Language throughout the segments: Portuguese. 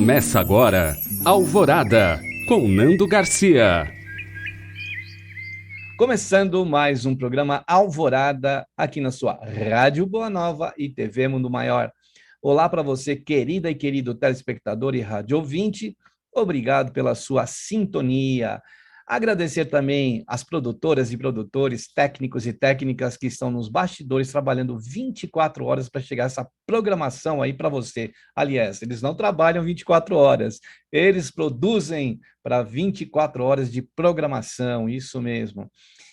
Começa agora, Alvorada, com Nando Garcia. Começando mais um programa Alvorada, aqui na sua Rádio Boa Nova e TV Mundo Maior. Olá para você, querida e querido telespectador e rádio ouvinte, obrigado pela sua sintonia. Agradecer também às produtoras e produtores, técnicos e técnicas que estão nos bastidores trabalhando 24 horas para chegar essa programação aí para você. Aliás, eles não trabalham 24 horas, eles produzem para 24 horas de programação, isso mesmo.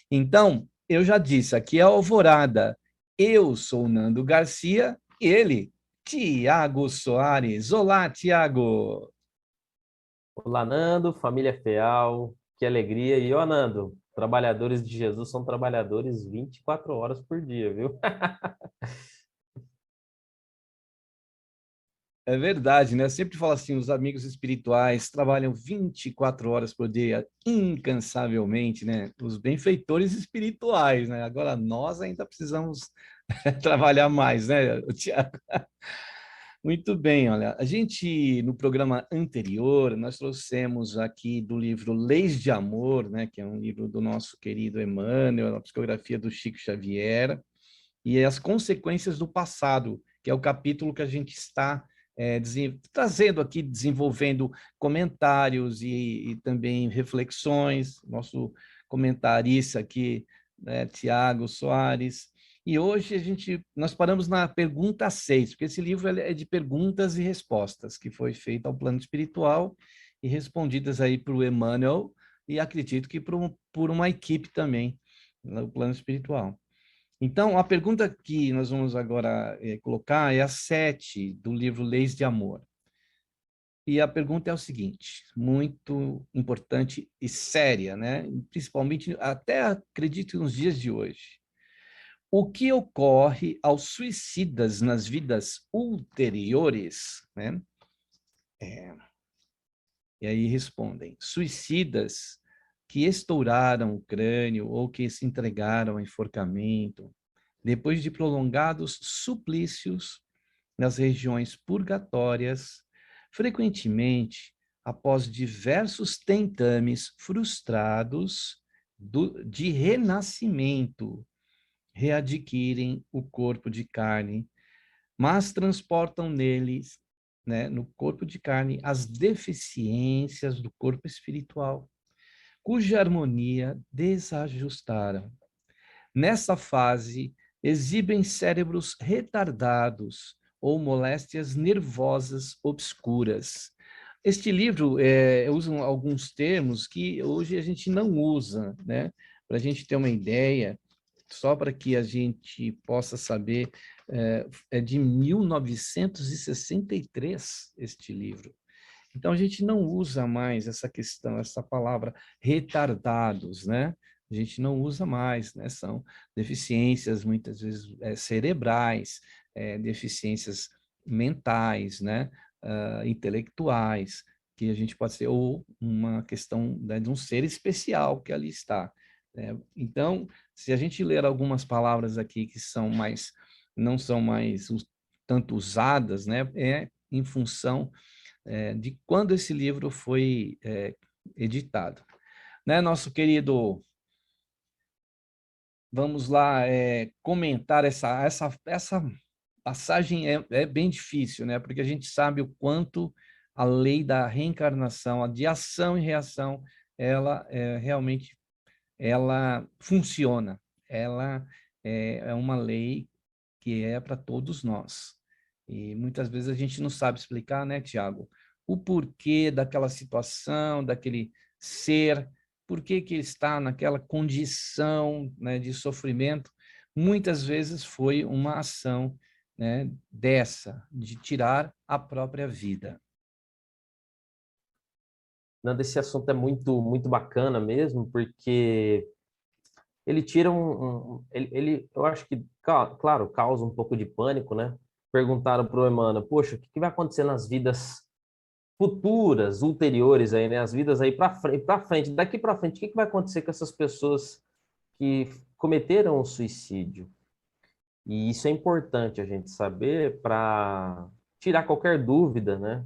Então, eu já disse, aqui é a Alvorada. Eu sou o Nando Garcia e ele, Tiago Soares. Olá, Tiago. Olá, Nando, família Feal, que alegria. E, ó, Nando, trabalhadores de Jesus são trabalhadores 24 horas por dia, viu? É verdade, né? Eu sempre falo assim, os amigos espirituais trabalham 24 horas por dia, incansavelmente, né? Os benfeitores espirituais, né? Agora, nós ainda precisamos trabalhar mais, né, Tiago? Muito bem, olha, a gente, no programa anterior, nós trouxemos aqui do livro Leis de Amor, né, que é um livro do nosso querido Emmanuel, a psicografia do Chico Xavier, e as consequências do passado, que é o capítulo que a gente está trazendo aqui, desenvolvendo comentários e também reflexões, nosso comentarista aqui, né, Tiago Soares. E hoje nós paramos na pergunta 6, porque esse livro é de perguntas e respostas, que foi feito ao plano espiritual e respondidas aí por Emmanuel, e acredito que por uma equipe também, no plano espiritual. Então, a pergunta que nós vamos agora colocar é a 7 do livro Leis de Amor. E a pergunta é o seguinte, muito importante e séria, né? Principalmente, até acredito nos dias de hoje. O que ocorre aos suicidas nas vidas ulteriores, né? E aí respondem, suicidas que estouraram o crânio ou que se entregaram ao enforcamento, depois de prolongados suplícios nas regiões purgatórias, frequentemente após diversos tentames frustrados de renascimento, readquirem o corpo de carne, mas transportam neles, né, no corpo de carne, as deficiências do corpo espiritual, cuja harmonia desajustaram. Nessa fase, exibem cérebros retardados ou moléstias nervosas obscuras. Este livro usa alguns termos que hoje a gente não usa, né? Para a gente ter uma ideia, só para que a gente possa saber, é de 1963 este livro. Então, a gente não usa mais essa questão, essa palavra retardados, né? A gente não usa mais, né? São deficiências, muitas vezes, cerebrais, deficiências mentais, né? Intelectuais, que a gente pode ser, ou uma questão, né, de um ser especial que ali está, né? Então, se a gente ler algumas palavras aqui que são mais, não são mais tanto usadas, né? É em função de quando esse livro foi editado. Né, nosso querido, vamos lá comentar essa passagem é bem difícil, né? Porque a gente sabe o quanto a lei da reencarnação, a de ação e reação, ela realmente ela funciona. Ela é uma lei que é para todos nós. E muitas vezes a gente não sabe explicar, né, Tiago, o porquê daquela situação, daquele ser, por que que ele está naquela condição, né, de sofrimento. Muitas vezes foi uma ação, né, dessa, de tirar a própria vida. Nando, esse assunto é muito bacana mesmo, porque ele tira eu acho que, claro, causa um pouco de pânico, né? Perguntaram para o Emmanuel, poxa, o que que vai acontecer nas vidas futuras, ulteriores aí, né? As vidas aí para frente, daqui para frente, o que que vai acontecer com essas pessoas que cometeram o suicídio? E isso é importante a gente saber para tirar qualquer dúvida, né?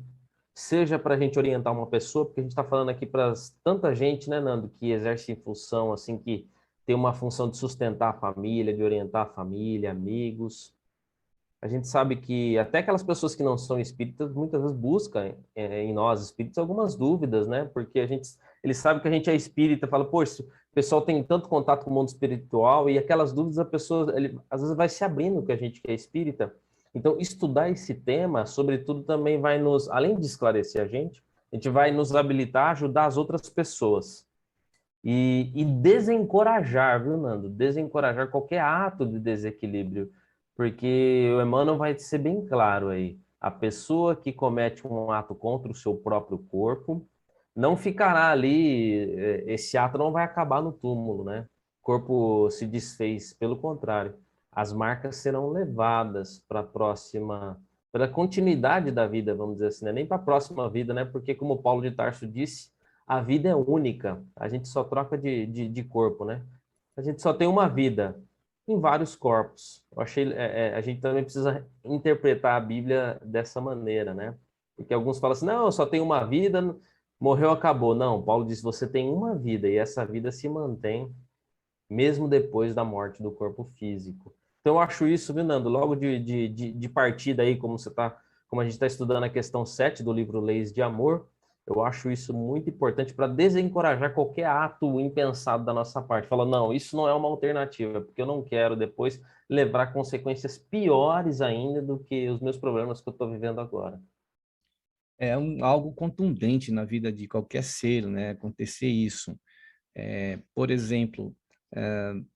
seja para a gente orientar uma pessoa, porque a gente está falando aqui para tanta gente, né, Nando, que exerce função, assim, que tem uma função de sustentar a família, de orientar a família, amigos. A gente sabe que até aquelas pessoas que não são espíritas muitas vezes buscam em nós espíritas algumas dúvidas, né? Porque eles sabem que a gente é espírita, fala, poxa, o pessoal tem tanto contato com o mundo espiritual e aquelas dúvidas a pessoa às vezes vai se abrindo que a gente que é espírita. Então, estudar esse tema, sobretudo, também vai nos, além de esclarecer a gente vai nos habilitar a ajudar as outras pessoas. E desencorajar, viu, Nando? Desencorajar qualquer ato de desequilíbrio, porque o Emmanuel vai ser bem claro aí. A pessoa que comete um ato contra o seu próprio corpo não ficará ali, esse ato não vai acabar no túmulo, né? O corpo se desfez, pelo contrário, as marcas serão levadas para a próxima, para a continuidade da vida, vamos dizer assim, né? Nem para a próxima vida, né? Porque, como Paulo de Tarso disse, a vida é única, a gente só troca de corpo, né? A gente só tem uma vida em vários corpos. Eu achei, a gente também precisa interpretar a Bíblia dessa maneira, né? Porque alguns falam assim, não, eu só tenho uma vida, morreu, acabou. Não, Paulo diz, você tem uma vida e essa vida se mantém mesmo depois da morte do corpo físico. Então, eu acho isso, viu, Nando, logo de partida aí, como a gente está estudando a questão 7 do livro Leis de Amor, eu acho isso muito importante para desencorajar qualquer ato impensado da nossa parte. Fala, não, isso não é uma alternativa, porque eu não quero depois levar consequências piores ainda do que os meus problemas que eu estou vivendo agora. É algo contundente na vida de qualquer ser, né? Acontecer isso. Por exemplo,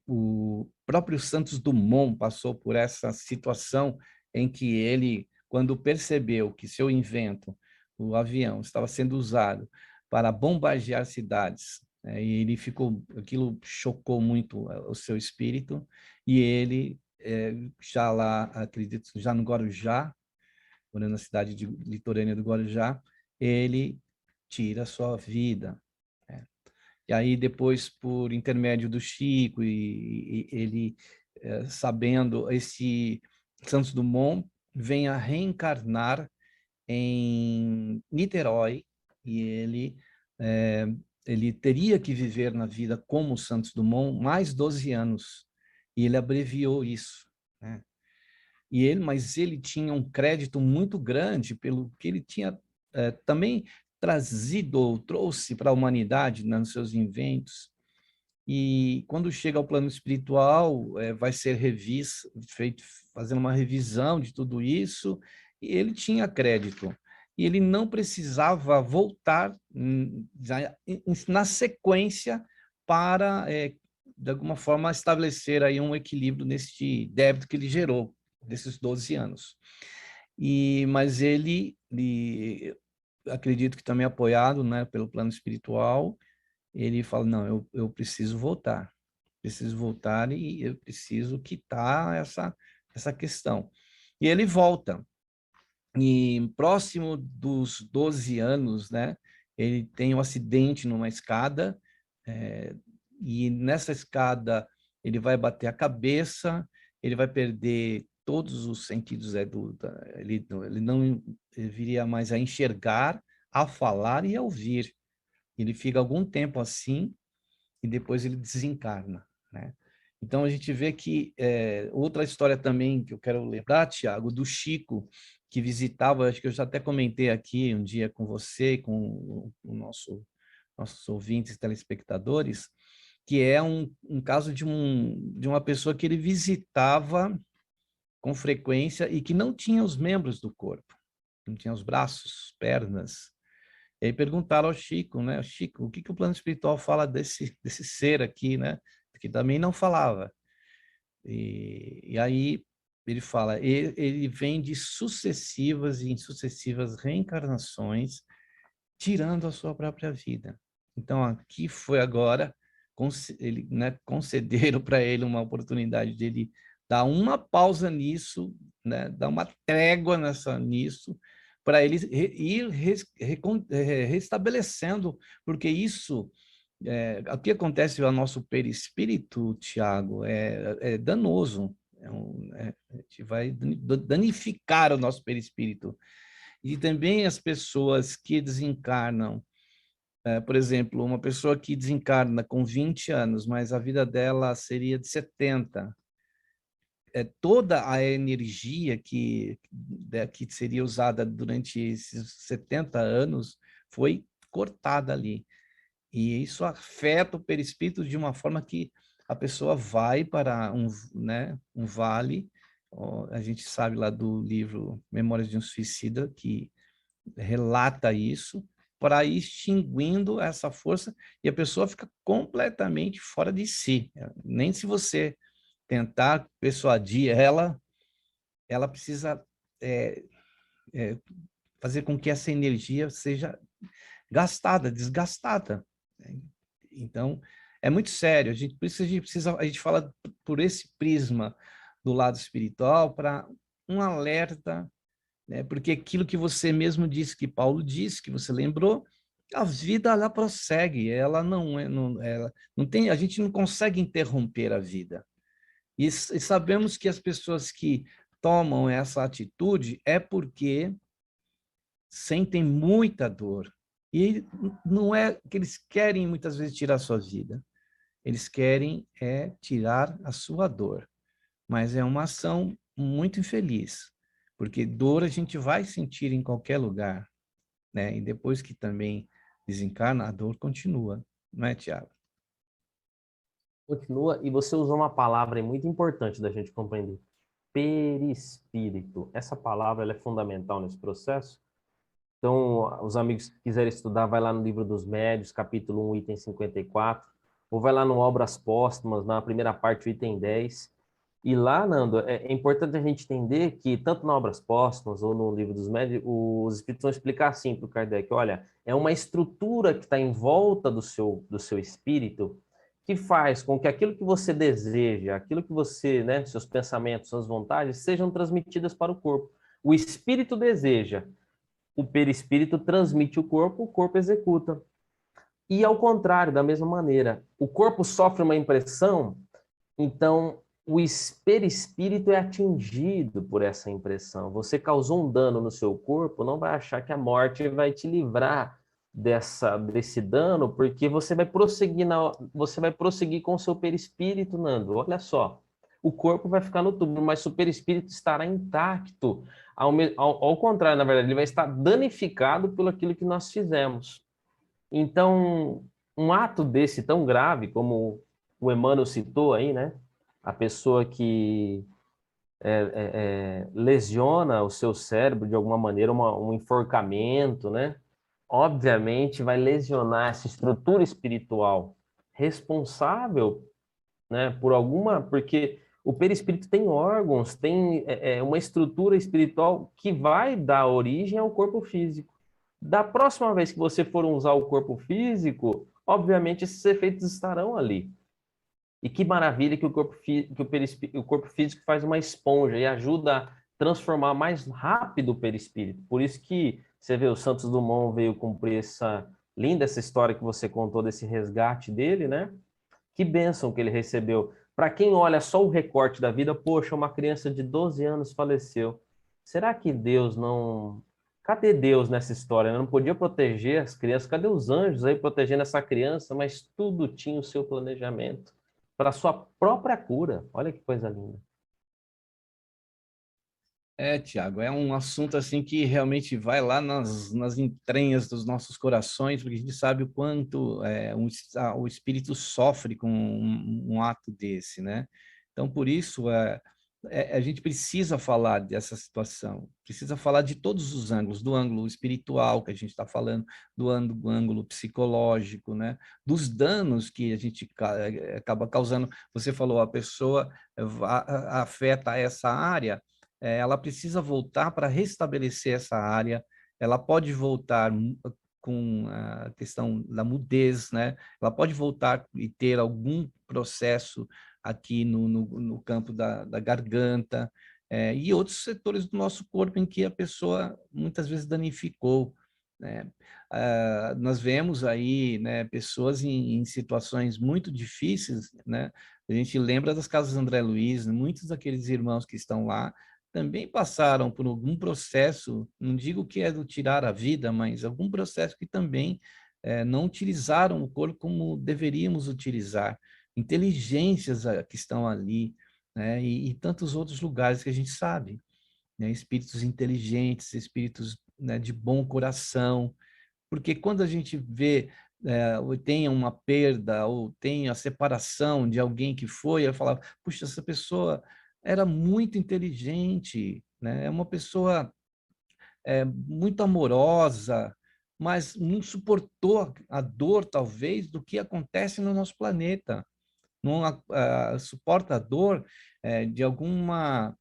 o próprio Santos Dumont passou por essa situação em que ele, quando percebeu que seu invento, o avião, estava sendo usado para bombardear cidades, e ele ficou, aquilo chocou muito o seu espírito, e ele, já lá, acredito, já no Guarujá, morando na cidade litorânea do Guarujá, ele tira a sua vida, né? E aí depois, por intermédio do Chico e ele, sabendo, esse Santos Dumont vem a reencarnar em Niterói e eh, ele teria que viver na vida como Santos Dumont mais 12 anos e ele abreviou isso, né? Mas ele tinha um crédito muito grande pelo que ele tinha também trazido ou trouxe para a humanidade, né, nos seus inventos. E quando chega ao plano espiritual, vai ser fazendo uma revisão de tudo isso, e ele tinha crédito. E ele não precisava voltar na sequência para, de alguma forma, estabelecer aí um equilíbrio nesse débito que ele gerou, desses 12 anos. Mas ele acredito que também apoiado, né, pelo plano espiritual, ele fala, não, eu preciso voltar e eu preciso quitar essa questão. E ele volta. E próximo dos 12 anos, né, ele tem um acidente numa escada, e nessa escada ele vai bater a cabeça, ele vai perder todos os sentidos, ele não viria mais a enxergar, a falar e a ouvir. Ele fica algum tempo assim e depois ele desencarna, né? Então a gente vê que outra história também que eu quero lembrar, Tiago, do Chico, que visitava, acho que eu já até comentei aqui um dia com você, com o nossos ouvintes e telespectadores, que é um caso de uma pessoa que ele visitava com frequência e que não tinha os membros do corpo, não tinha os braços, pernas. E aí perguntaram ao Chico, né? Chico, o que que o plano espiritual fala desse ser aqui, né? Que também não falava. E aí ele fala, ele vem de sucessivas e insucessivas reencarnações, tirando a sua própria vida. Então aqui foi agora, ele, né, concederam para ele uma oportunidade de ele dar uma pausa nisso, né? Dar uma trégua nisso, para ele ir restabelecendo, porque isso, o que acontece ao nosso perispírito, Tiago, é danoso. A gente vai danificar o nosso perispírito. E também as pessoas que desencarnam, por exemplo, uma pessoa que desencarna com 20 anos, mas a vida dela seria de 70, toda a energia que seria usada durante esses 70 anos foi cortada ali. E isso afeta o perispírito de uma forma que a pessoa vai para um vale. A gente sabe lá do livro Memórias de um Suicida, que relata isso, para ir extinguindo essa força e a pessoa fica completamente fora de si. Nem se você tentar persuadir ela, ela precisa é, é, fazer com que essa energia seja gastada, desgastada. Então, é muito sério. Por isso a gente fala por esse prisma do lado espiritual para um alerta, né? Porque aquilo que você mesmo disse, que Paulo disse, que você lembrou, a vida ela prossegue, ela ela não tem, a gente não consegue interromper a vida. E sabemos que as pessoas que tomam essa atitude é porque sentem muita dor. E não é que eles querem muitas vezes tirar a sua vida. Eles querem tirar a sua dor. Mas é uma ação muito infeliz, porque dor a gente vai sentir em qualquer lugar, né? E depois que também desencarna, a dor continua, não é, Tiago? Continua, e você usou uma palavra aí muito importante da gente compreender. Perispírito. Essa palavra ela é fundamental nesse processo. Então, os amigos que quiserem estudar, vai lá no Livro dos Médiuns, capítulo 1, item 54, ou vai lá no Obras Póstumas, na primeira parte, item 10. E lá, Nando, é importante a gente entender que, tanto na Obras Póstumas ou no Livro dos Médiuns, os espíritos vão explicar assim para o Kardec, olha, é uma estrutura que está em volta do seu espírito que faz com que aquilo que você deseja, aquilo que você, né, seus pensamentos, suas vontades, sejam transmitidas para o corpo. O espírito deseja, o perispírito transmite o corpo executa. E ao contrário, da mesma maneira, o corpo sofre uma impressão, então o perispírito é atingido por essa impressão. Você causou um dano no seu corpo, não vai achar que a morte vai te livrar desse dano, porque você vai prosseguir com o seu perispírito, Nando. Olha só, o corpo vai ficar no túmulo, mas o perispírito estará intacto. Ao contrário, na verdade, ele vai estar danificado pelo aquilo que nós fizemos. Então, um ato desse tão grave, como o Emmanuel citou aí, né? A pessoa que lesiona o seu cérebro de alguma maneira, um enforcamento, né? Obviamente vai lesionar essa estrutura espiritual responsável, né, porque o perispírito tem órgãos, tem uma estrutura espiritual que vai dar origem ao corpo físico. Da próxima vez que você for usar o corpo físico, obviamente esses efeitos estarão ali. E que maravilha que o corpo físico faz uma esponja e ajuda a transformar mais rápido o perispírito. Por isso que você vê o Santos Dumont veio cumprir essa história que você contou desse resgate dele, né? Que bênção que ele recebeu. Para quem olha só o recorte da vida, poxa, uma criança de 12 anos faleceu. Será que Deus não... Cadê Deus nessa história? Não podia proteger as crianças? Cadê os anjos aí protegendo essa criança? Mas tudo tinha o seu planejamento para a sua própria cura. Olha que coisa linda. Tiago, é um assunto assim que realmente vai lá nas entranhas dos nossos corações, porque a gente sabe o quanto o espírito sofre com um ato desse, né? Então, por isso, a gente precisa falar dessa situação, precisa falar de todos os ângulos, do ângulo espiritual que a gente está falando, do ângulo psicológico, né? Dos danos que a gente acaba causando. Você falou, a pessoa afeta essa área, ela precisa voltar para restabelecer essa área, ela pode voltar com a questão da mudez, né? Ela pode voltar e ter algum processo aqui no campo da garganta, e outros setores do nosso corpo em que a pessoa muitas vezes danificou, né? Nós vemos aí, né, pessoas em situações muito difíceis, né? A gente lembra das casas André Luiz, muitos daqueles irmãos que estão lá, também passaram por algum processo, não digo que é do tirar a vida, mas algum processo que também não utilizaram o corpo como deveríamos utilizar. Inteligências que estão ali, né? E tantos outros lugares que a gente sabe, né? Espíritos inteligentes, espíritos, né, de bom coração, porque quando a gente vê, ou tem uma perda, ou tem a separação de alguém que foi, eu falava, puxa, essa pessoa era muito inteligente, né? É uma pessoa muito amorosa, mas não suportou a dor, talvez, do que acontece no nosso planeta. Não suporta a dor de alguma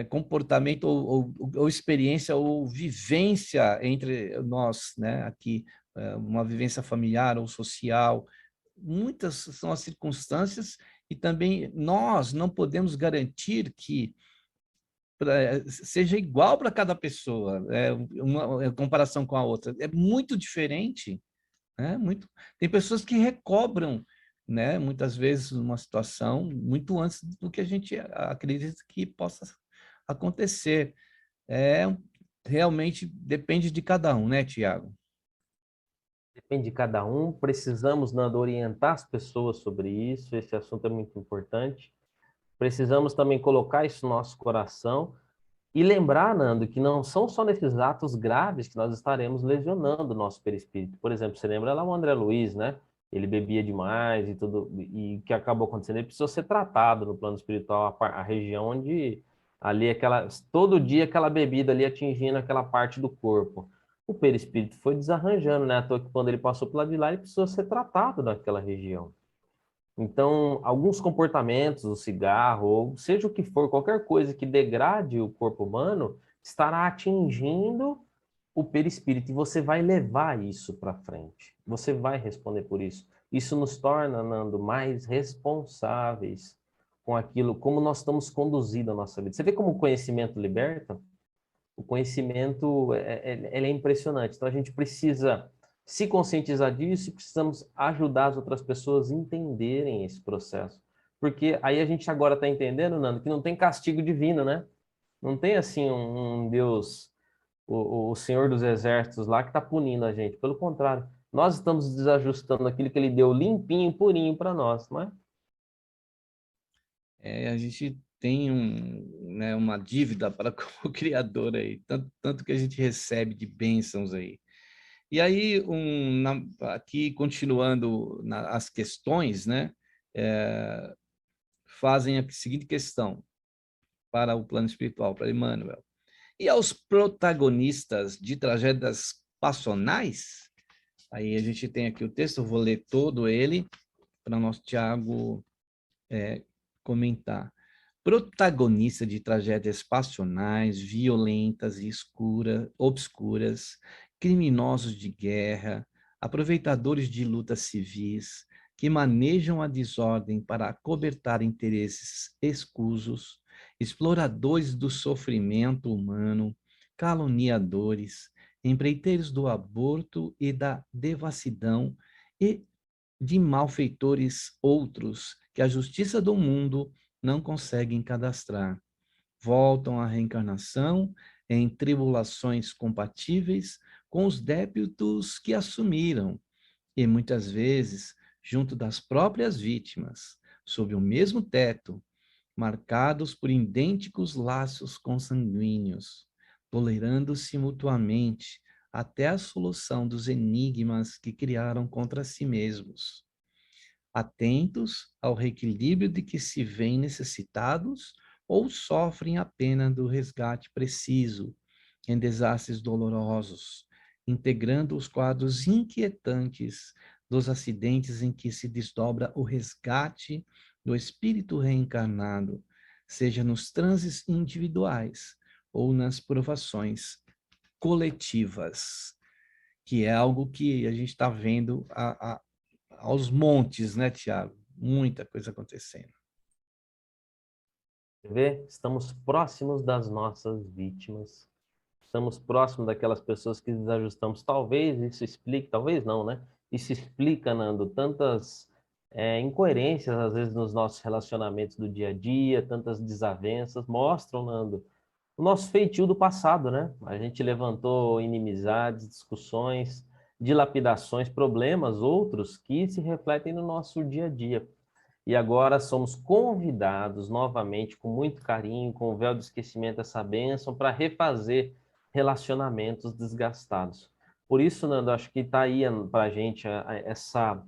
comportamento ou experiência ou vivência entre nós, né? Aqui, uma vivência familiar ou social. Muitas são as circunstâncias e também nós não podemos garantir que seja igual para cada pessoa, uma comparação com a outra. É muito diferente, né? Tem pessoas que recobram, né? Muitas vezes uma situação muito antes do que a gente acredita que possa acontecer. É, realmente depende de cada um, né, Tiago? Depende de cada um. Precisamos, Nando, orientar as pessoas sobre isso. Esse assunto é muito importante. Precisamos também colocar isso no nosso coração e lembrar, Nando, que não são só nesses atos graves que nós estaremos lesionando o nosso perispírito. Por exemplo, você lembra lá o André Luiz, né? Ele bebia demais e tudo, e o que acabou acontecendo? Ele precisou ser tratado no plano espiritual, a região onde ali todo dia aquela bebida ali atingindo aquela parte do corpo. O perispírito foi desarranjando, né? À toa que quando ele passou por lá de lá, ele precisou ser tratado naquela região. Então, alguns comportamentos, o cigarro, ou seja o que for, qualquer coisa que degrade o corpo humano, estará atingindo o perispírito e você vai levar isso para frente. Você vai responder por isso. Isso nos torna, Nando, mais responsáveis com aquilo, como nós estamos conduzindo a nossa vida. Você vê como o conhecimento liberta? O conhecimento ele é impressionante. Então, a gente precisa se conscientizar disso e precisamos ajudar as outras pessoas a entenderem esse processo. Porque aí a gente agora está entendendo, Nando, que não tem castigo divino, né? Não tem assim um Deus, o Senhor dos Exércitos lá que está punindo a gente. Pelo contrário, nós estamos desajustando aquilo que ele deu limpinho, purinho para nós, não é? A gente tem né, uma dívida para com o Criador aí, tanto que a gente recebe de bênçãos aí. E aí, aqui, continuando as questões, né, fazem a seguinte questão para o plano espiritual, para Emmanuel. E aos protagonistas de tragédias passionais, aí a gente tem aqui o texto, eu vou ler todo ele para o nosso Tiago comentar. Protagonista de tragédias passionais, violentas e obscuras, criminosos de guerra, aproveitadores de lutas civis, que manejam a desordem para acobertar interesses escusos, exploradores do sofrimento humano, caluniadores, empreiteiros do aborto e da devassidão e de malfeitores outros que a justiça do mundo não conseguem cadastrar. Voltam à reencarnação em tribulações compatíveis com os débitos que assumiram, e muitas vezes junto das próprias vítimas, sob o mesmo teto, marcados por idênticos laços consanguíneos, tolerando-se mutuamente até a solução dos enigmas que criaram contra si mesmos, atentos ao reequilíbrio de que se veem necessitados ou sofrem a pena do resgate preciso em desastres dolorosos, integrando os quadros inquietantes dos acidentes em que se desdobra o resgate do espírito reencarnado, seja nos transes individuais ou nas provações coletivas, que é algo que a gente está vendo aos montes, né, Tiago? Muita coisa acontecendo. Vê? Estamos próximos das nossas vítimas. Estamos próximos daquelas pessoas que desajustamos. Talvez isso explique, talvez não, né? Isso explica, Nando, tantas incoerências, às vezes, nos nossos relacionamentos do dia a dia, tantas desavenças. Mostram, Nando, o nosso feitio do passado, né? A gente levantou inimizades, discussões, dilapidações, problemas, outros que se refletem no nosso dia a dia. E agora somos convidados novamente, com muito carinho, com o véu do esquecimento, essa bênção, para refazer relacionamentos desgastados. Por isso, Nando, acho que está aí para a gente essa...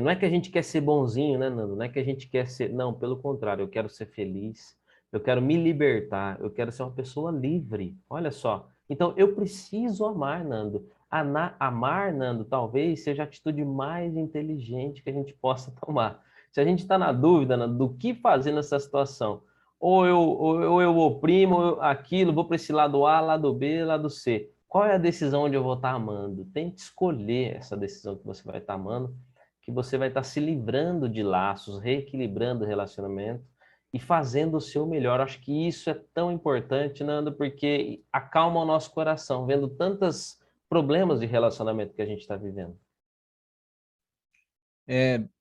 não é que a gente quer ser bonzinho, né, Nando? Não é que a gente quer ser... Não, pelo contrário, eu quero ser feliz, eu quero me libertar, eu quero ser uma pessoa livre. Olha só. Então, eu preciso amar, Nando. Amar, Nando, talvez seja a atitude mais inteligente que a gente possa tomar. Se a gente está na dúvida, Nando, do que fazer nessa situação, ou eu oprimo aquilo, vou para esse lado A, lado B, lado C. Qual é a decisão onde eu vou estar amando? Tente escolher essa decisão que você vai estar amando, que você vai estar se livrando de laços, reequilibrando o relacionamento e fazendo o seu melhor. Acho que isso é tão importante, Nando, porque acalma o nosso coração, vendo tantos problemas de relacionamento que a gente está vivendo.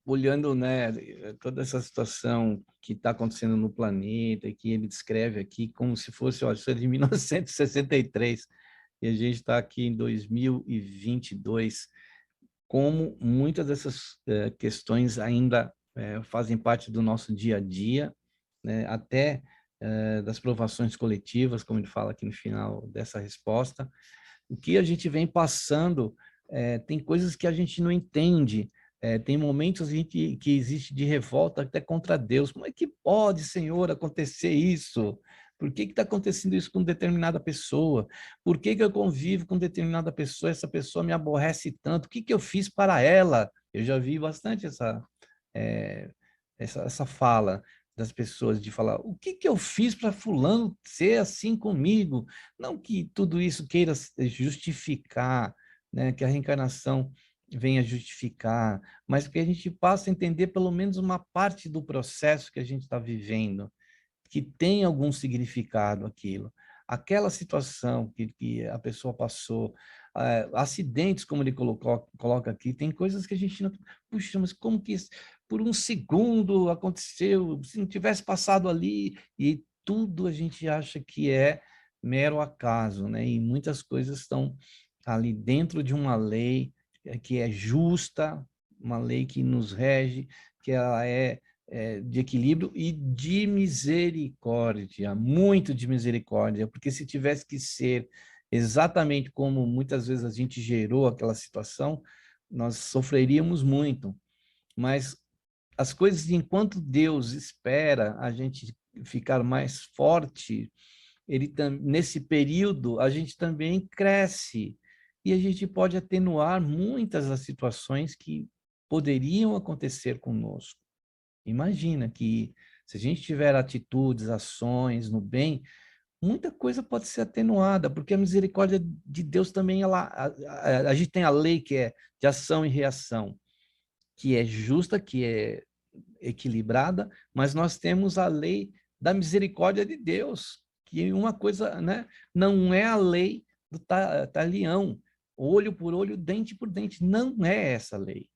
Olhando, né, toda essa situação que está acontecendo no planeta, que ele descreve aqui como se fosse, olha, isso é de 1963, e a gente está aqui em 2022, como muitas dessas questões ainda fazem parte do nosso dia a dia, né, até das provações coletivas, como ele fala aqui no final dessa resposta. O que a gente vem passando, tem coisas que a gente não entende, tem momentos que existe de revolta até contra Deus. Como é que pode, Senhor, acontecer isso? Por que está acontecendo isso com determinada pessoa? Por que eu convivo com determinada pessoa? Essa pessoa me aborrece tanto. O que eu fiz para ela? Eu já vi bastante é, essa fala das pessoas de falar, o que eu fiz para fulano ser assim comigo? Não que tudo isso queira justificar, né, que a reencarnação venha justificar, mas que a gente passe a entender pelo menos uma parte do processo que a gente está vivendo, que tem algum significado aquilo. Aquela situação que a pessoa passou, acidentes, como ele coloca aqui, tem coisas que a gente não... Puxa, mas como que isso, por um segundo aconteceu, se não tivesse passado ali, e tudo a gente acha que é mero acaso, né? E muitas coisas estão ali dentro de uma lei que é justa, uma lei que nos rege, que ela é de equilíbrio e de misericórdia, muito de misericórdia, porque se tivesse que ser exatamente como muitas vezes a gente gerou aquela situação, nós sofreríamos muito. Mas as coisas, enquanto Deus espera a gente ficar mais forte, nesse período a gente também cresce e a gente pode atenuar muitas das situações que poderiam acontecer conosco. Imagina que se a gente tiver atitudes, ações no bem, muita coisa pode ser atenuada, porque a misericórdia de Deus também, a gente tem a lei que é de ação e reação, que é justa, que é equilibrada, mas nós temos a lei da misericórdia de Deus, que uma coisa, né, não é a lei do talião, olho por olho, dente por dente, não é essa lei.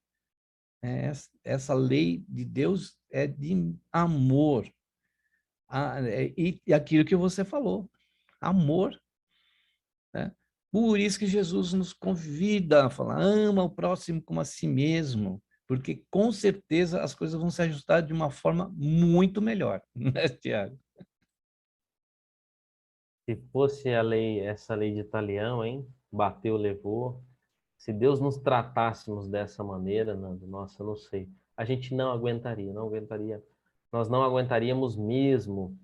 Essa lei de Deus é de amor. E aquilo que você falou, amor. Né? Por isso que Jesus nos convida a falar, ama o próximo como a si mesmo, porque com certeza as coisas vão se ajustar de uma forma muito melhor, né, Tiago? Se fosse essa lei de Italião, hein? Bateu, levou. Se Deus nos tratássemos dessa maneira, Nando, nossa, eu não sei. A gente não aguentaria, não aguentaria. Nós não aguentaríamos mesmo.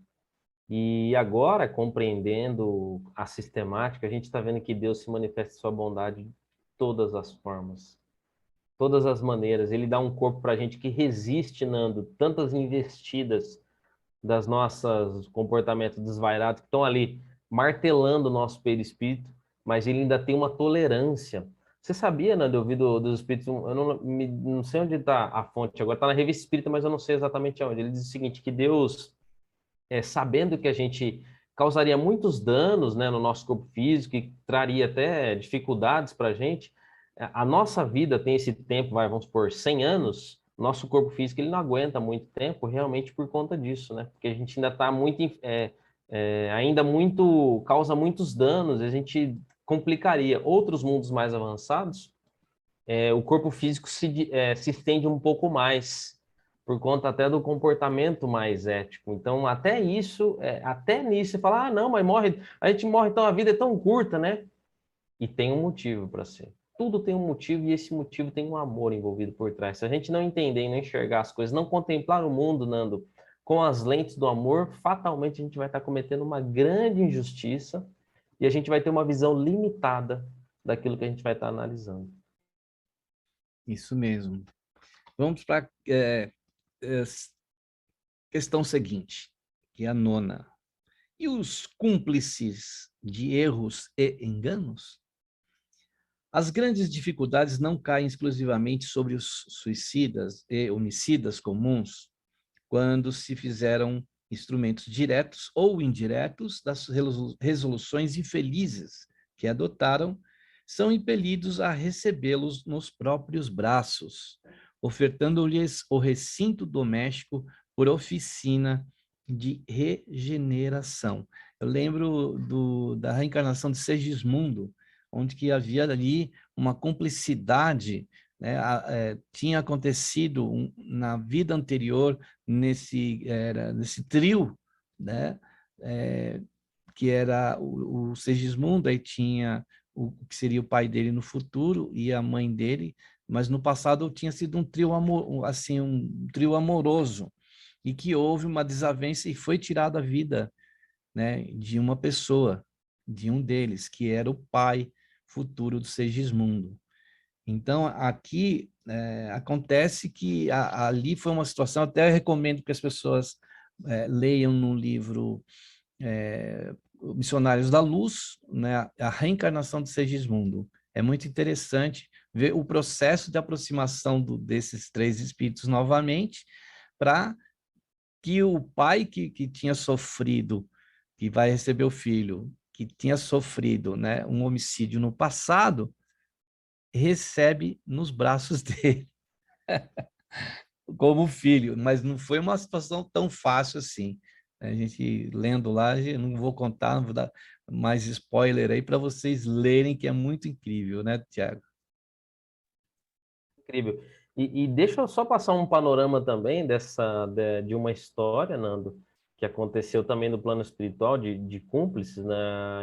E agora, compreendendo a sistemática, a gente está vendo que Deus se manifesta sua bondade de todas as formas, todas as maneiras. Ele dá um corpo para a gente que resiste, Nando, tantas investidas das nossas comportamentos desvairados que estão ali martelando o nosso perispírito, mas ele ainda tem uma tolerância. Você sabia, Nando, eu ouvi dos espíritos, eu não sei onde está a fonte agora, está na Revista Espírita, mas eu não sei exatamente aonde. Ele diz o seguinte, que Deus sabendo que a gente causaria muitos danos, né, no nosso corpo físico e traria até dificuldades para a gente, a nossa vida tem esse tempo, vamos supor, 100 anos, nosso corpo físico ele não aguenta muito tempo realmente por conta disso, né? Porque a gente ainda está muito ainda causa muitos danos, a gente complicaria. Outros mundos mais avançados, o corpo físico se estende um pouco mais, por conta até do comportamento mais ético. Então, até isso, até nisso, você fala, não, mas a gente morre, então a vida é tão curta, né? E tem um motivo para ser. Tudo tem um motivo e esse motivo tem um amor envolvido por trás. Se a gente não entender e não enxergar as coisas, não contemplar o mundo, Nando, com as lentes do amor, fatalmente a gente vai estar cometendo uma grande injustiça e a gente vai ter uma visão limitada daquilo que a gente vai estar analisando. Isso mesmo. Vamos para a questão seguinte, que é a nona. E os cúmplices de erros e enganos? As grandes dificuldades não caem exclusivamente sobre os suicidas e homicidas comuns, quando se fizeram instrumentos diretos ou indiretos das resoluções infelizes que adotaram, são impelidos a recebê-los nos próprios braços, ofertando-lhes o recinto doméstico por oficina de regeneração. Eu lembro da reencarnação de Segismundo, onde que havia ali uma cumplicidade, né? Tinha acontecido na vida anterior nesse trio, né? Que era o Segismundo, aí tinha o que seria o pai dele no futuro e a mãe dele, mas no passado tinha sido um trio assim, um trio amoroso, e que houve uma desavença e foi tirada a vida, né, de uma pessoa, de um deles, que era o pai futuro do Segismundo. Então, aqui acontece que ali foi uma situação, até recomendo que as pessoas leiam no livro Missionários da Luz, né, a reencarnação de Segismundo. É muito interessante ver o processo de aproximação desses três espíritos novamente, para que o pai que tinha sofrido, que vai receber o filho, que tinha sofrido, né, um homicídio no passado, recebe nos braços dele como filho, mas não foi uma situação tão fácil assim. A gente lendo lá, eu não vou contar, não vou dar mais spoiler aí para vocês lerem, que é muito incrível, né, Tiago? Incrível. E deixa eu só passar um panorama também de uma história, Nando, que aconteceu também no plano espiritual de cúmplices,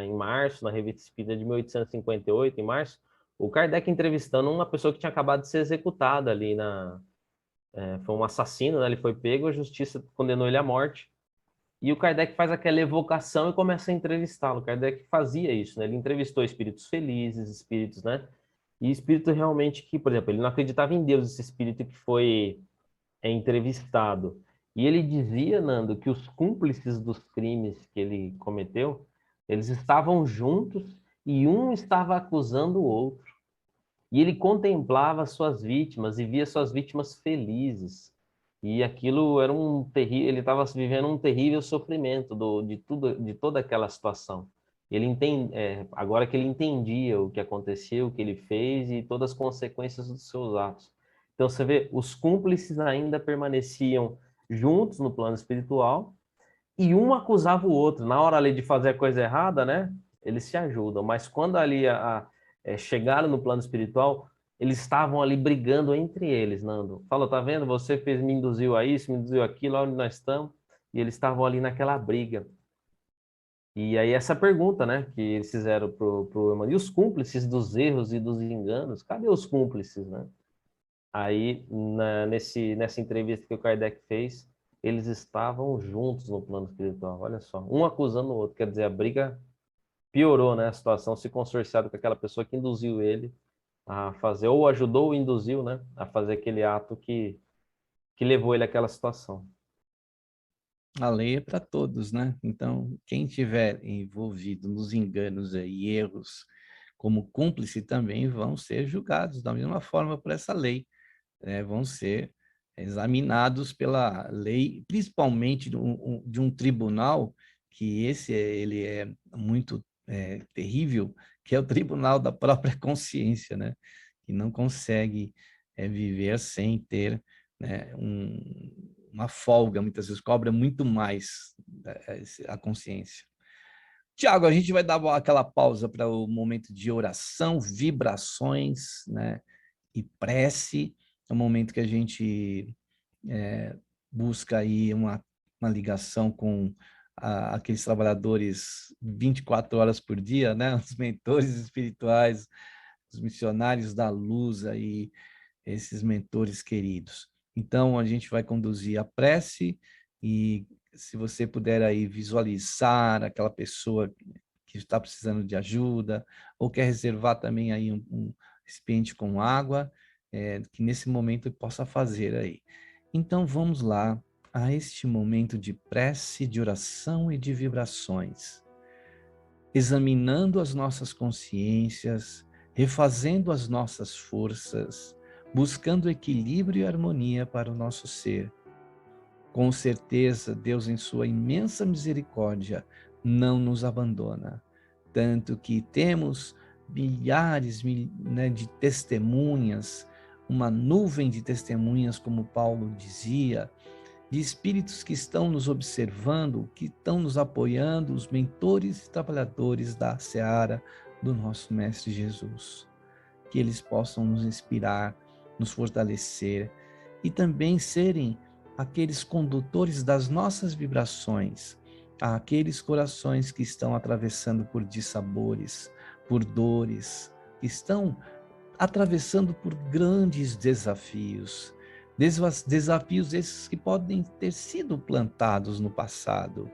em março, na Revista Espírita de 1858, em março, o Kardec entrevistando uma pessoa que tinha acabado de ser executada ali foi um assassino, né? Ele foi pego, a justiça condenou ele à morte. E o Kardec faz aquela evocação e começa a entrevistá-lo. O Kardec fazia isso, né? Ele entrevistou espíritos felizes, espíritos, né? E espírito realmente que, por exemplo, ele não acreditava em Deus, esse espírito que foi entrevistado. E ele dizia, Nando, que os cúmplices dos crimes que ele cometeu, eles estavam juntos e um estava acusando o outro. E ele contemplava suas vítimas e via suas vítimas felizes. E aquilo era um terrível, ele estava vivendo um terrível sofrimento de toda aquela situação. Agora que ele entendia o que aconteceu, o que ele fez e todas as consequências dos seus atos. Então você vê, os cúmplices ainda permaneciam juntos no plano espiritual e um acusava o outro. Na hora ali de fazer a coisa errada, né? Eles se ajudam. Mas quando ali chegaram no plano espiritual, eles estavam ali brigando entre eles, Nando. Falou, tá vendo? Você me induziu a isso, me induziu aquilo, onde nós estamos. E eles estavam ali naquela briga. E aí essa pergunta, né, que eles fizeram pro Emmanuel, e os cúmplices dos erros e dos enganos? Cadê os cúmplices, né? Aí, nessa entrevista que o Kardec fez, eles estavam juntos no plano espiritual. Olha só, um acusando o outro. Quer dizer, a briga piorou, né? A situação se consorciaram com aquela pessoa que induziu ele a fazer, ou ajudou ou induziu, né? A fazer aquele ato que levou ele àquela situação. A lei é para todos, né? Então, quem tiver envolvido nos enganos e erros como cúmplice também vão ser julgados da mesma forma por essa lei, né? Vão ser examinados pela lei, principalmente de um tribunal, que ele é muito terrível, que é o tribunal da própria consciência, né? Que não consegue viver sem ter, né, uma folga, muitas vezes cobra muito mais a consciência. Tiago, a gente vai dar aquela pausa para o momento de oração, vibrações, né? E prece. É um momento que a gente busca aí uma ligação com aqueles trabalhadores 24 horas por dia, né? Os mentores espirituais, os missionários da luz aí, esses mentores queridos. Então, a gente vai conduzir a prece e se você puder aí visualizar aquela pessoa que está precisando de ajuda ou quer reservar também aí um recipiente com água, que nesse momento eu possa fazer aí. Então, vamos lá a este momento de prece, de oração e de vibrações, examinando as nossas consciências, refazendo as nossas forças, buscando equilíbrio e harmonia para o nosso ser. Com certeza, Deus, em sua imensa misericórdia, não nos abandona. Tanto que temos milhares de testemunhas, uma nuvem de testemunhas, como Paulo dizia, de espíritos que estão nos observando, que estão nos apoiando, os mentores e trabalhadores da seara do nosso Mestre Jesus. Que eles possam nos inspirar, nos fortalecer e também serem aqueles condutores das nossas vibrações, àqueles corações que estão atravessando por dissabores, por dores, que estão atravessando por grandes desafios, desafios esses que podem ter sido plantados no passado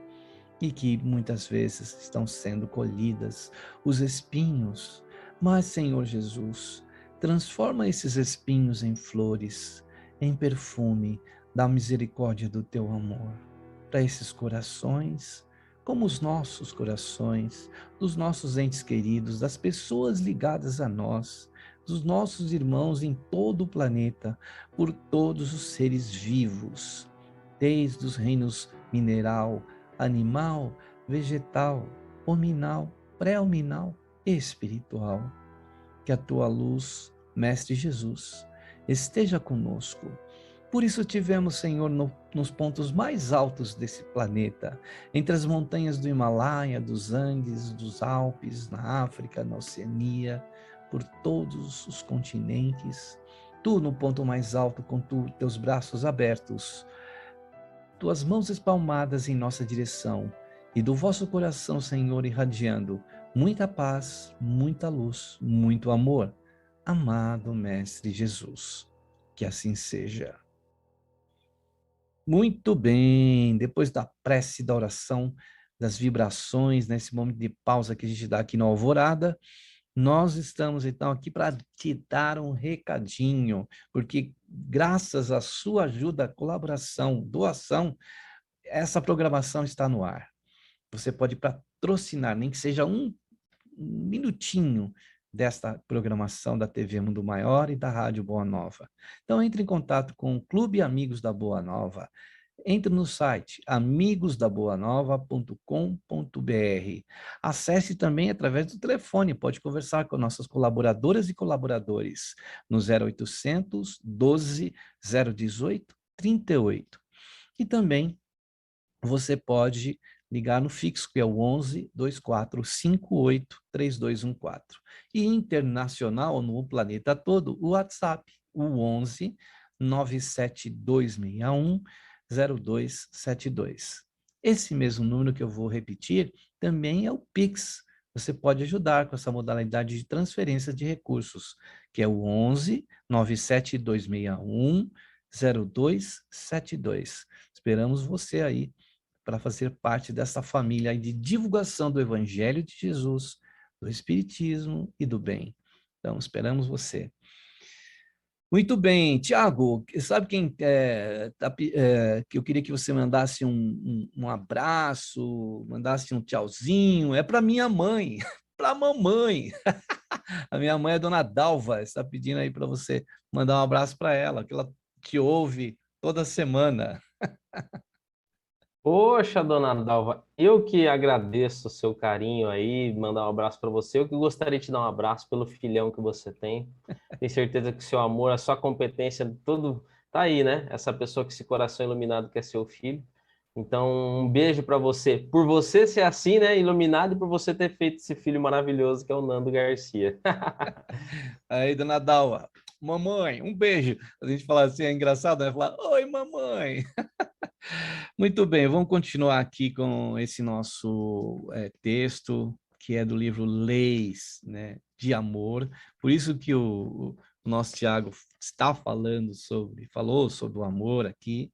e que muitas vezes estão sendo colhidas, os espinhos. Mas, Senhor Jesus, transforma esses espinhos em flores, em perfume da misericórdia do teu amor, para esses corações, como os nossos corações, dos nossos entes queridos, das pessoas ligadas a nós, dos nossos irmãos em todo o planeta, por todos os seres vivos, desde os reinos mineral, animal, vegetal, hominal, pré-hominal e espiritual. Que a tua luz, Mestre Jesus, esteja conosco. Por isso tivemos, Senhor, nos pontos mais altos desse planeta, entre as montanhas do Himalaia, dos Andes, dos Alpes, na África, na Oceania, por todos os continentes, tu no ponto mais alto com teus braços abertos, tuas mãos espalmadas em nossa direção, e do vosso coração, Senhor, irradiando muita paz, muita luz, muito amor. Amado Mestre Jesus, que assim seja. Muito bem, depois da prece, da oração, das vibrações, nesse momento de pausa que a gente dá aqui na Alvorada, nós estamos então aqui para te dar um recadinho, porque graças à sua ajuda, colaboração, doação, essa programação está no ar. Você pode patrocinar, nem que seja um minutinho desta programação da TV Mundo Maior e da Rádio Boa Nova. Então, entre em contato com o Clube Amigos da Boa Nova. Entre no site amigosdaboanova.com.br. Acesse também através do telefone, pode conversar com nossas colaboradoras e colaboradores no 0800 12 018 38. E também você pode ligar no fixo, que é o 11 2458 3214. E internacional, no planeta todo, o WhatsApp, o 11 97261 0272. Esse mesmo número que eu vou repetir também é o Pix. Você pode ajudar com essa modalidade de transferência de recursos, que é o 11 97261 0272. Esperamos você aí para fazer parte dessa família de divulgação do Evangelho de Jesus, do Espiritismo e do bem. Então, esperamos você. Muito bem, Tiago, sabe quem que eu queria que você mandasse um abraço, mandasse um tchauzinho? É para minha mãe, para a mamãe. A minha mãe é a dona Dalva, está pedindo aí para você mandar um abraço para ela, que ela te ouve toda semana. Poxa, dona Dalva, eu que agradeço o seu carinho aí, mandar um abraço para você. Eu que gostaria de te dar um abraço pelo filhão que você tem. Tenho certeza que o seu amor, a sua competência, tudo tá aí, né? Essa pessoa com esse coração iluminado que é seu filho. Então, um beijo para você. Por você ser assim, né? Iluminado e por você ter feito esse filho maravilhoso que é o Nando Garcia. Aí, dona Dalva, mamãe, um beijo. A gente fala assim, é engraçado, né? Falar, oi, mamãe. Muito bem, vamos continuar aqui com esse nosso texto, que é do livro Leis, né, de Amor. Por isso que o nosso Tiago está falou sobre o amor aqui.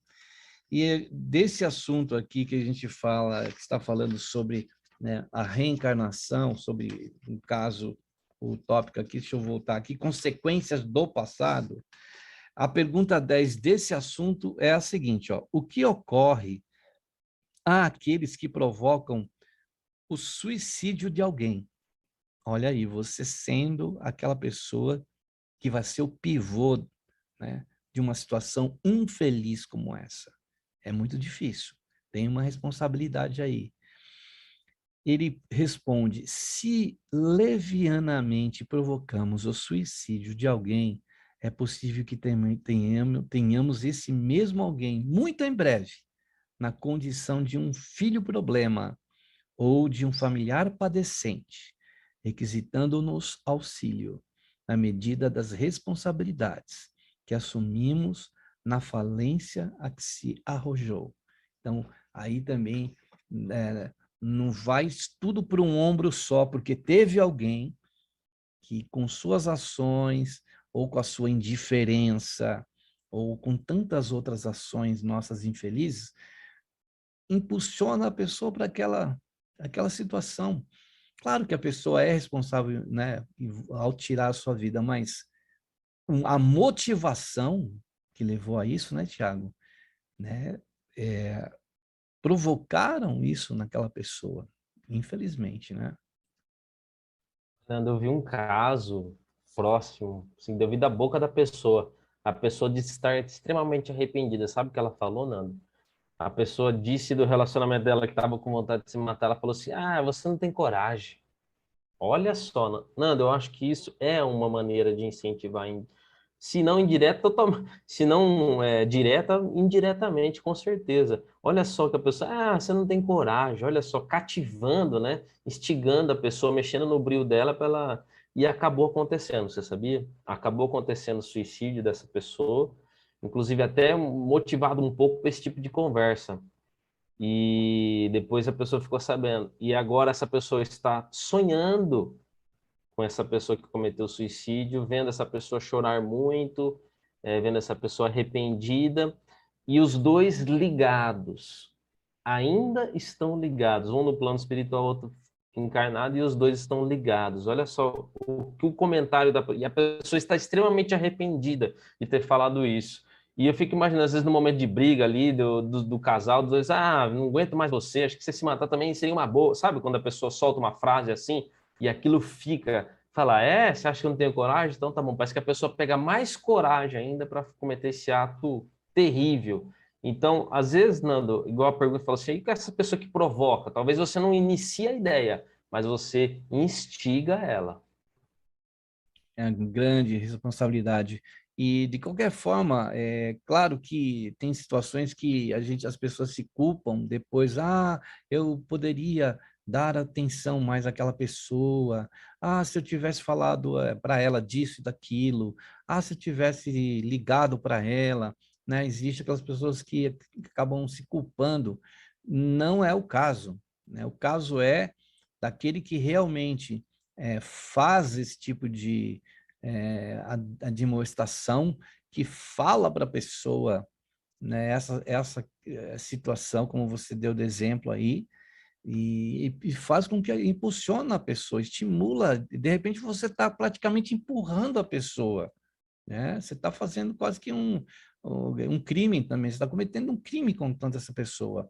E é desse assunto aqui que a gente fala, que está falando sobre, né, a reencarnação, sobre, no caso, o tópico aqui, deixa eu voltar aqui, consequências do passado. A pergunta 10 desse assunto é a seguinte, ó, o que ocorre àqueles que provocam o suicídio de alguém? Olha aí, você sendo aquela pessoa que vai ser o pivô, né, de uma situação infeliz como essa. É muito difícil, tem uma responsabilidade aí. Ele responde, se levianamente provocamos o suicídio de alguém, é possível que tenhamos esse mesmo alguém, muito em breve, na condição de um filho problema ou de um familiar padecente, requisitando-nos auxílio, na medida das responsabilidades que assumimos na falência a que se arrojou. Então, aí também não vai tudo por um ombro só, porque teve alguém que, com suas ações, ou com a sua indiferença, ou com tantas outras ações nossas infelizes, impulsiona a pessoa para aquela situação. Claro que a pessoa é responsável, né, ao tirar a sua vida, mas a motivação que levou a isso, né, Tiago, né, provocaram isso naquela pessoa, infelizmente, né? Fernando, eu vi um caso próximo, assim, devido à boca da pessoa. A pessoa disse estar extremamente arrependida. Sabe o que ela falou, Nando? A pessoa disse do relacionamento dela que estava com vontade de se matar. Ela falou assim: Ah, você não tem coragem. Olha só, Nando, eu acho que isso é uma maneira de incentivar, se não indireta, se não direta, indiretamente, com certeza. Olha só que a pessoa, você não tem coragem, olha só, cativando, né? Instigando a pessoa, mexendo no brio dela para ela. E acabou acontecendo, você sabia? Acabou acontecendo o suicídio dessa pessoa, inclusive até motivado um pouco por esse tipo de conversa. E depois a pessoa ficou sabendo. E agora essa pessoa está sonhando com essa pessoa que cometeu suicídio, vendo essa pessoa chorar muito, vendo essa pessoa arrependida, e os dois ligados, ainda estão ligados, um no plano espiritual, outro encarnado, e os dois estão ligados. Olha só o comentário e a pessoa está extremamente arrependida de ter falado isso. E eu fico imaginando, às vezes, no momento de briga ali do casal, dos dois, não aguento mais você, acho que você se matar também seria uma boa. Sabe quando a pessoa solta uma frase assim e aquilo fica, fala, você acha que eu não tenho coragem? Então tá bom, parece que a pessoa pega mais coragem ainda para cometer esse ato terrível. Então, às vezes, Nando, igual a pergunta falou assim, e com essa pessoa que provoca? Talvez você não inicie a ideia, mas você instiga ela. É uma grande responsabilidade. E, de qualquer forma, é claro que tem situações que as pessoas se culpam depois, eu poderia dar atenção mais àquela pessoa, se eu tivesse falado para ela disso e daquilo, se eu tivesse ligado para ela, né? Existem aquelas pessoas que acabam se culpando. Não é o caso, né? O caso é daquele que realmente faz esse tipo de a demonstração, que fala para a pessoa, né, essa situação, como você deu de exemplo aí, e faz com que impulsiona a pessoa, estimula, de repente você está praticamente empurrando a pessoa, né? Você está fazendo quase que um crime também, você está cometendo um crime contra essa pessoa.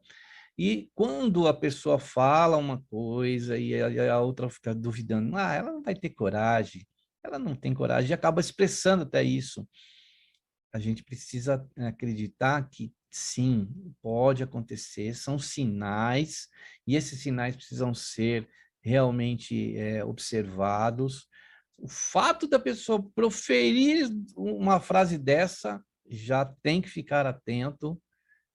E quando a pessoa fala uma coisa e a outra fica duvidando, ela não vai ter coragem, ela não tem coragem, e acaba expressando até isso. A gente precisa acreditar que sim, pode acontecer, são sinais, e esses sinais precisam ser realmente observados. O fato da pessoa proferir uma frase dessa já tem que ficar atento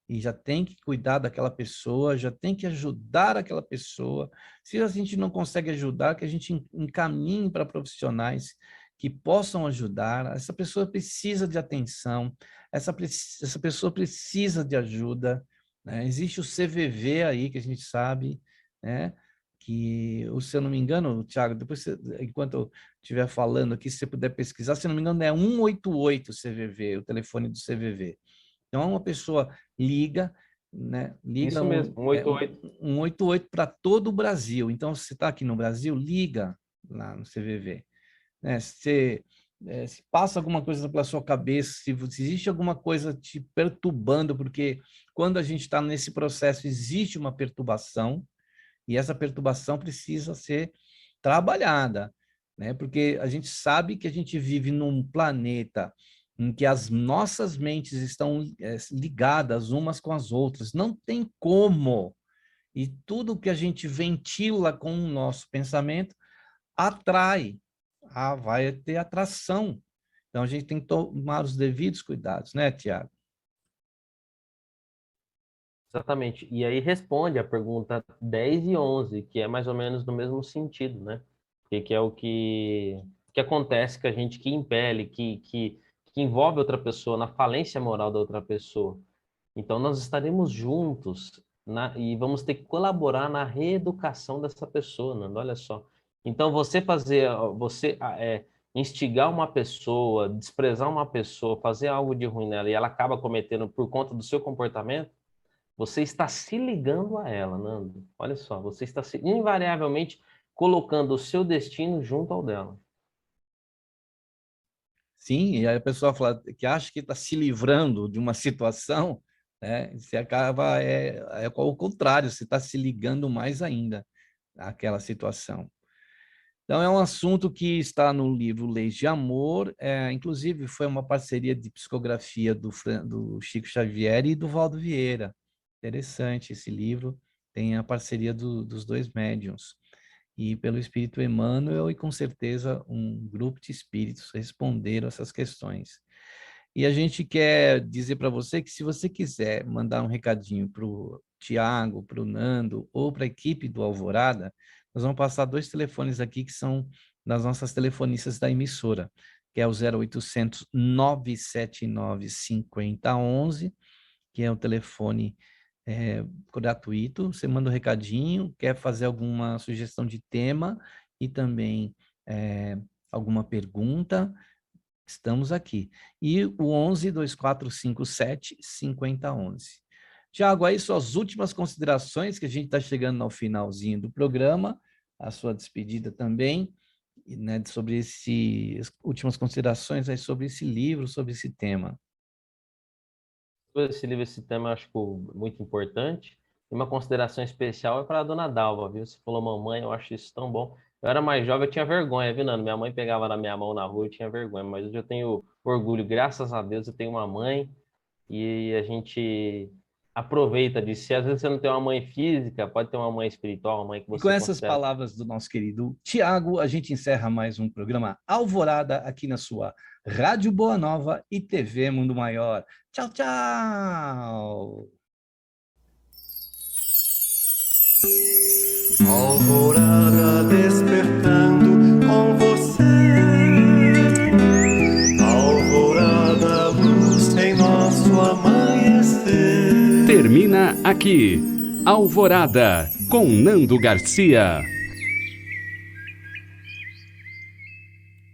e já tem que cuidar daquela pessoa, já tem que ajudar aquela pessoa. Se a gente não consegue ajudar, que a gente encaminhe para profissionais que possam ajudar. Essa pessoa precisa de atenção, essa pessoa precisa de ajuda, né? Existe o CVV aí, que a gente sabe, né? Que, se eu não me engano, Thiago, depois, enquanto eu estiver falando aqui, se você puder pesquisar, se eu não me engano, é 188 CVV, o telefone do CVV. Então, uma pessoa liga, né? Liga Isso mesmo, 188. 188 para todo o Brasil. Então, se você está aqui no Brasil, liga lá no CVV. Né? Se passa alguma coisa pela sua cabeça, se existe alguma coisa te perturbando, porque quando a gente está nesse processo, existe uma perturbação, e essa perturbação precisa ser trabalhada, né? Porque a gente sabe que a gente vive num planeta em que as nossas mentes estão ligadas umas com as outras. Não tem como. E tudo que a gente ventila com o nosso pensamento atrai. Vai ter atração. Então, a gente tem que tomar os devidos cuidados, né, Tiago? Exatamente. E aí responde a pergunta 10 e 11, que é mais ou menos no mesmo sentido, né? Que é o que acontece com a gente, que impele, que envolve outra pessoa, na falência moral da outra pessoa. Então, nós estaremos juntos e vamos ter que colaborar na reeducação dessa pessoa, Nando, olha só. Então, você instigar uma pessoa, desprezar uma pessoa, fazer algo de ruim nela e ela acaba cometendo por conta do seu comportamento, você está se ligando a ela, Nando. Olha só, você está invariavelmente colocando o seu destino junto ao dela. Sim, e aí a pessoa fala que acha que está se livrando de uma situação, né? Você acaba ao contrário, você está se ligando mais ainda àquela situação. Então, é um assunto que está no livro Leis de Amor, inclusive foi uma parceria de psicografia do Chico Xavier e do Valdo Vieira. Interessante esse livro, tem a parceria dos dois médiuns. E pelo Espírito Emmanuel, e com certeza um grupo de espíritos responderam essas questões. E a gente quer dizer para você que, se você quiser mandar um recadinho para o Tiago, para o Nando ou para a equipe do Alvorada, nós vamos passar 2 telefones aqui que são das nossas telefonistas da emissora, que é o 0800 979 5011, que é o telefone gratuito. Você manda um recadinho, quer fazer alguma sugestão de tema e também alguma pergunta, estamos aqui. E o 11 2457 5011. Tiago, aí suas últimas considerações, que a gente está chegando ao finalzinho do programa, a sua despedida também, né, sobre as últimas considerações aí sobre esse livro, sobre esse tema. Esse livro, esse tema, eu acho muito importante. E uma consideração especial é para a dona Dalva, viu? Você falou mamãe, eu acho isso tão bom. Eu era mais jovem, eu tinha vergonha, viu, Nando? Minha mãe pegava na minha mão na rua, eu tinha vergonha. Mas hoje eu tenho orgulho, graças a Deus, eu tenho uma mãe e a gente aproveita disso. Se às vezes você não tem uma mãe física, pode ter uma mãe espiritual, uma mãe que E você com essas considera. palavras do nosso querido Tiago, a gente encerra mais um programa Alvorada aqui na sua Rádio Boa Nova e TV Mundo Maior. Tchau, tchau! Alvorada despertando com você. Alvorada, luz em nosso amanhecer. Termina aqui Alvorada com Nando Garcia.